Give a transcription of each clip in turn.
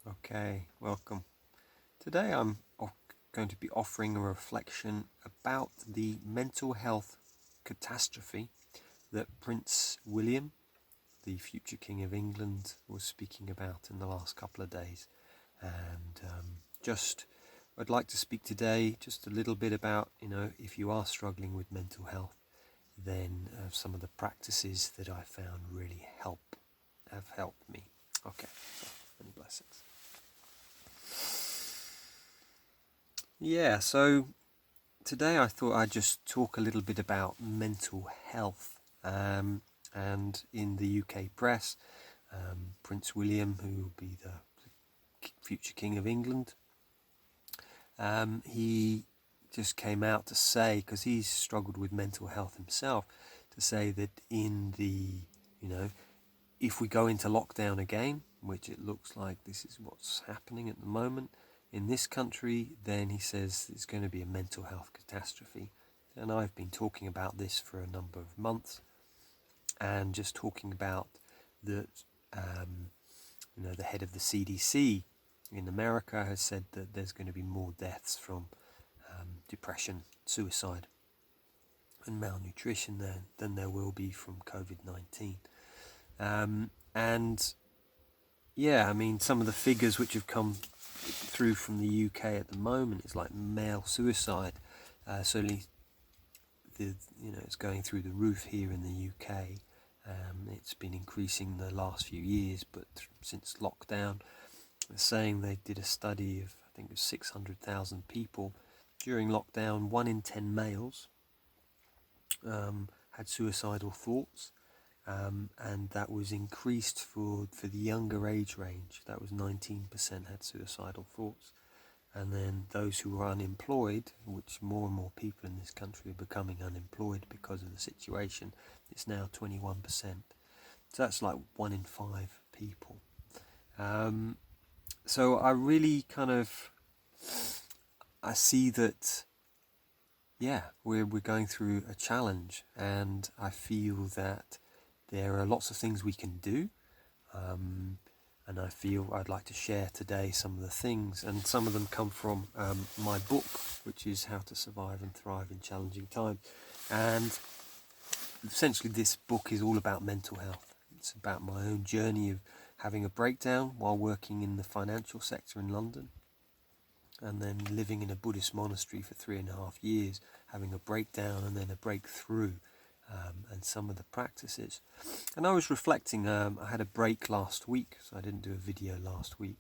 Okay, welcome. Today going to be offering a reflection about the mental health catastrophe that Prince William, the future King of England, was speaking about in the last couple of days. And I'd like to speak today just a little bit about, if you are struggling with mental health, then some of the practices that I found really have helped me. Okay, so many blessings. Yeah, so today I thought I'd just talk a little bit about mental health. And in the UK press, Prince William, who will be the future King of England, he just came out to say, because he's struggled with mental health himself, to say that if we go into lockdown again, which it looks like this is what's happening at the moment in this country, then he says it's going to be a mental health catastrophe. And I've been talking about this for a number of months, and just talking about that, the head of the CDC in America has said that there's going to be more deaths from depression, suicide, and malnutrition than there will be from COVID-19. And yeah, I mean, some of the figures which have come through from the UK at the moment is like male suicide. Certainly, it's going through the roof here in the UK. It's been increasing the last few years, but since lockdown, they're saying they did a study of, I think it was 600,000 people during lockdown. 1 in 10 males had suicidal thoughts. And that was increased for the younger age range. That was 19% had suicidal thoughts. And then those who were unemployed, which more and more people in this country are becoming unemployed because of the situation, it's now 21%. So that's like 1 in 5 people. So I really I see that, we're going through a challenge, and I feel that there are lots of things we can do, and I feel I'd like to share today some of the things, and some of them come from my book, which is How to Survive and Thrive in Challenging Times. And essentially this book is all about mental health. It's about my own journey of having a breakdown while working in the financial sector in London, and then living in a Buddhist monastery for 3.5 years, having a breakdown and then a breakthrough, and some of the practices. And I was reflecting, I had a break last week, so I didn't do a video last week,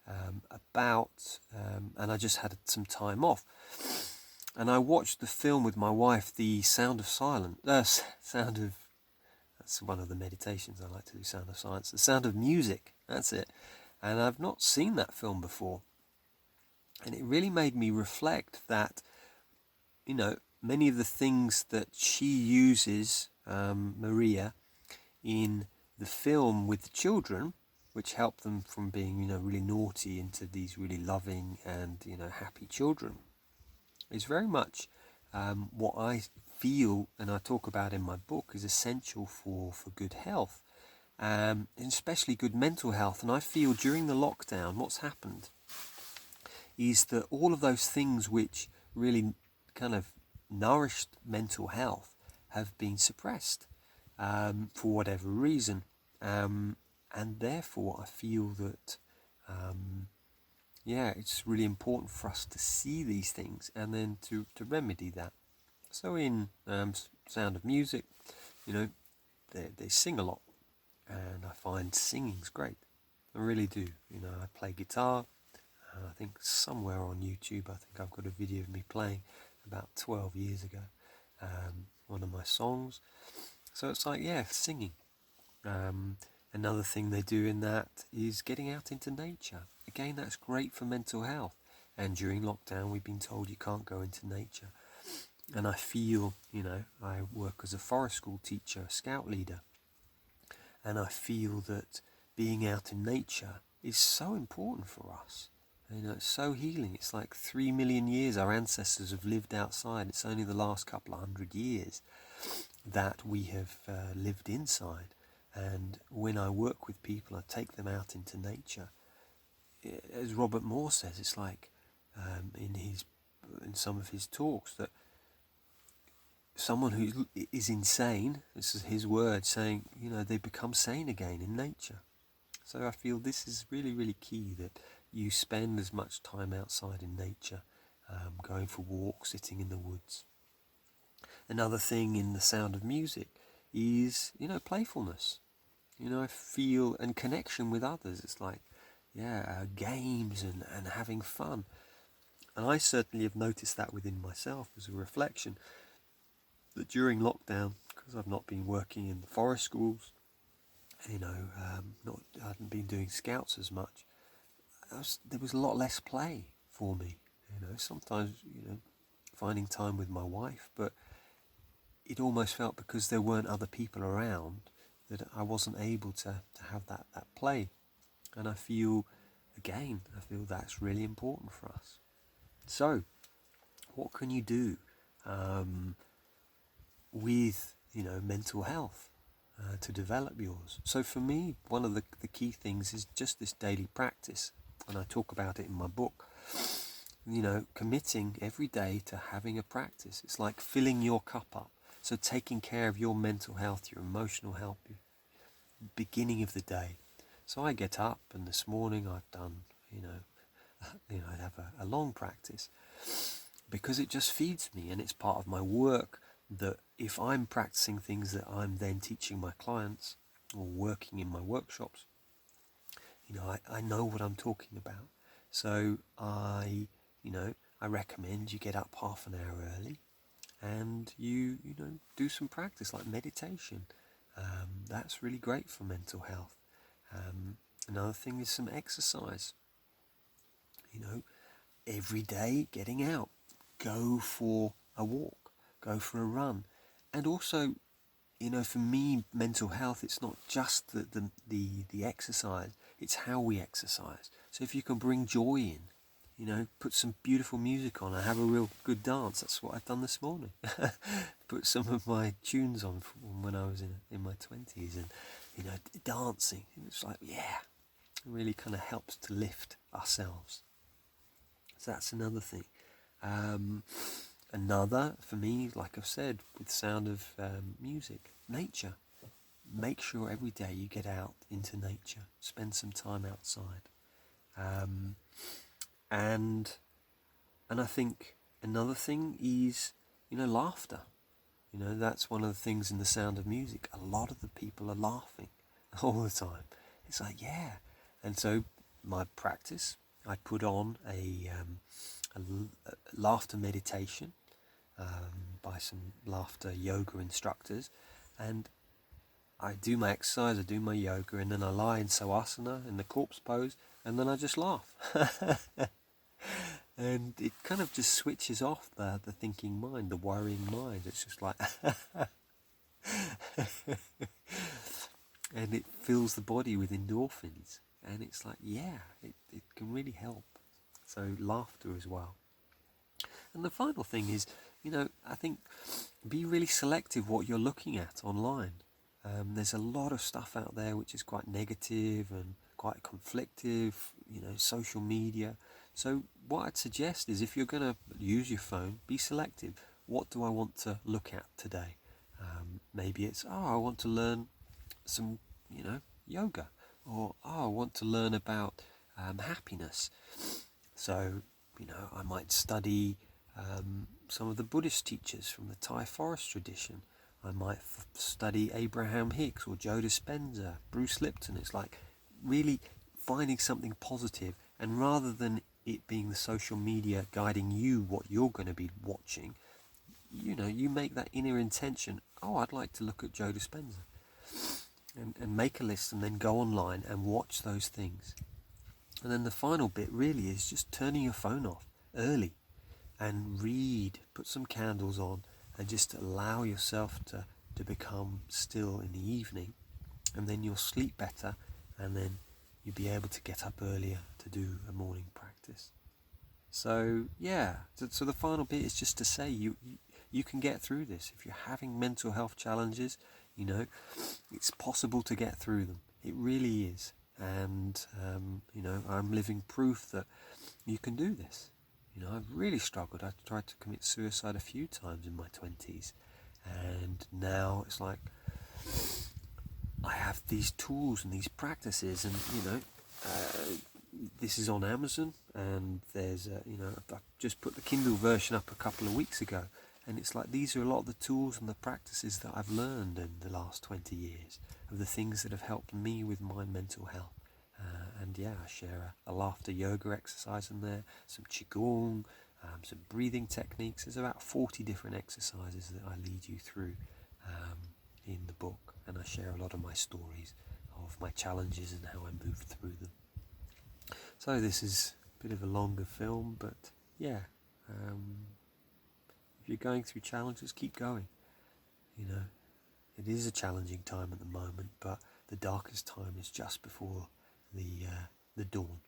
and I just had some time off. And I watched the film with my wife, The Sound of Silence, that's one of the meditations I like to do, Sound of Silence, The Sound of Music, that's it. And I've not seen that film before. And it really made me reflect that, many of the things that she uses, Maria, in the film with the children, which help them from being, really naughty into these really loving and, happy children, is very much what I feel and I talk about in my book is essential for good health, and especially good mental health. And I feel during the lockdown, what's happened is that all of those things which really kind of nourished mental health have been suppressed, for whatever reason. And therefore I feel that, it's really important for us to see these things and then to remedy that. So in Sound of Music, they sing a lot, and I find singing's great. I really do. I play guitar. I think somewhere on YouTube, I think I've got a video of me playing about 12 years ago, one of my songs. So it's like, singing. Another thing they do in that is getting out into nature. Again, that's great for mental health. And during lockdown, we've been told you can't go into nature. And I feel, I work as a forest school teacher, a scout leader, and I feel that being out in nature is so important for us. It's so healing. It's like 3 million years our ancestors have lived outside. It's only the last couple of 100 years that we have lived inside. And when I work with people, I take them out into nature. as Robert Moore says, it's like in some of his talks, that someone who is insane, this is his word, saying, they become sane again in nature. So I feel this is really, really key, that you spend as much time outside in nature, going for walks, sitting in the woods. Another thing in the sound of music is, playfulness. I feel, and connection with others. It's like, games and having fun. And I certainly have noticed that within myself as a reflection, that during lockdown, because I've not been working in the forest schools, I haven't been doing scouts as much, there was a lot less play for me. Sometimes, finding time with my wife, but it almost felt, because there weren't other people around, that I wasn't able to have that play. And I feel that's really important for us. So, what can you do with, mental health to develop yours? So for me, one of the key things is just this daily practice. And I talk about it in my book. Committing every day to having a practice. It's like filling your cup up. So taking care of your mental health, your emotional health, beginning of the day. So I get up, and this morning I've done, I have a long practice, because it just feeds me, and it's part of my work, that if I'm practicing things that I'm then teaching my clients or working in my workshops, I know what I'm talking about. So I recommend you get up half an hour early, and you do some practice like meditation. That's really great for mental health. Another thing is some exercise. Every day getting out, go for a walk, go for a run. And also, for me, mental health, it's not just the exercise, it's how we exercise. So if you can bring joy in, put some beautiful music on and have a real good dance. That's what I've done this morning. Put some of my tunes on from when I was in my 20s, and, dancing. It's like, it really kind of helps to lift ourselves. So that's another thing. Another, for me, like I've said, with sound of music, nature. Make sure every day you get out into nature. Spend some time outside. And I think another thing is, laughter. That's one of the things in the sound of music. A lot of the people are laughing all the time. It's like, And so my practice, I put on a laughter meditation by some laughter yoga instructors, and I do my exercise, I do my yoga, and then I lie in savasana, in the corpse pose, and then I just laugh. And it kind of just switches off the thinking mind, the worrying mind. It's just like and it fills the body with endorphins, and it's like, it can really help. So laughter as well. And the final thing is, I think, be really selective what you're looking at online. There's a lot of stuff out there which is quite negative and quite conflictive, social media. So what I'd suggest is, if you're going to use your phone, be selective. What do I want to look at today? Maybe it's, I want to learn some, yoga. Or, I want to learn about happiness. So, I might study some of the Buddhist teachers from the Thai forest tradition. I might study Abraham Hicks or Joe Dispenza, Bruce Lipton. It's like really finding something positive, and rather than it being the social media guiding you what you're going to be watching, you make that inner intention, I'd like to look at Joe Dispenza, and make a list, and then go online and watch those things. And then the final bit really is just turning your phone off early and read, put some candles on, and just allow yourself to become still in the evening, and then you'll sleep better, and then you'll be able to get up earlier to do a morning practice. So so the final bit is just to say you can get through this. If you're having mental health challenges, it's possible to get through them. It really is. and I'm living proof that you can do this. I've really struggled. I tried to commit suicide a few times in my 20s, and now it's like I have these tools and these practices, and this is on Amazon, and there's I've just put the Kindle version up a couple of weeks ago, and it's like these are a lot of the tools and the practices that I've learned in the last 20 years of the things that have helped me with my mental health. I share a laughter yoga exercise in there, some qigong, some breathing techniques. There's about 40 different exercises that I lead you through in the book, and I share a lot of my stories of my challenges and how I moved through them. So this is a bit of a longer film, but if you're going through challenges, keep going. It is a challenging time at the moment, but the darkest time is just before the dawn.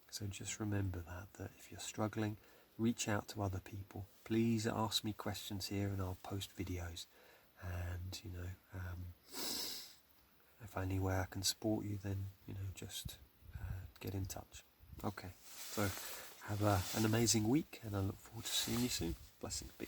So just remember that if you're struggling, reach out to other people. Please ask me questions here, and I'll post videos. And if any way I can support you, then just get in touch. Okay, so have an amazing week, and I look forward to seeing you soon. Blessings be.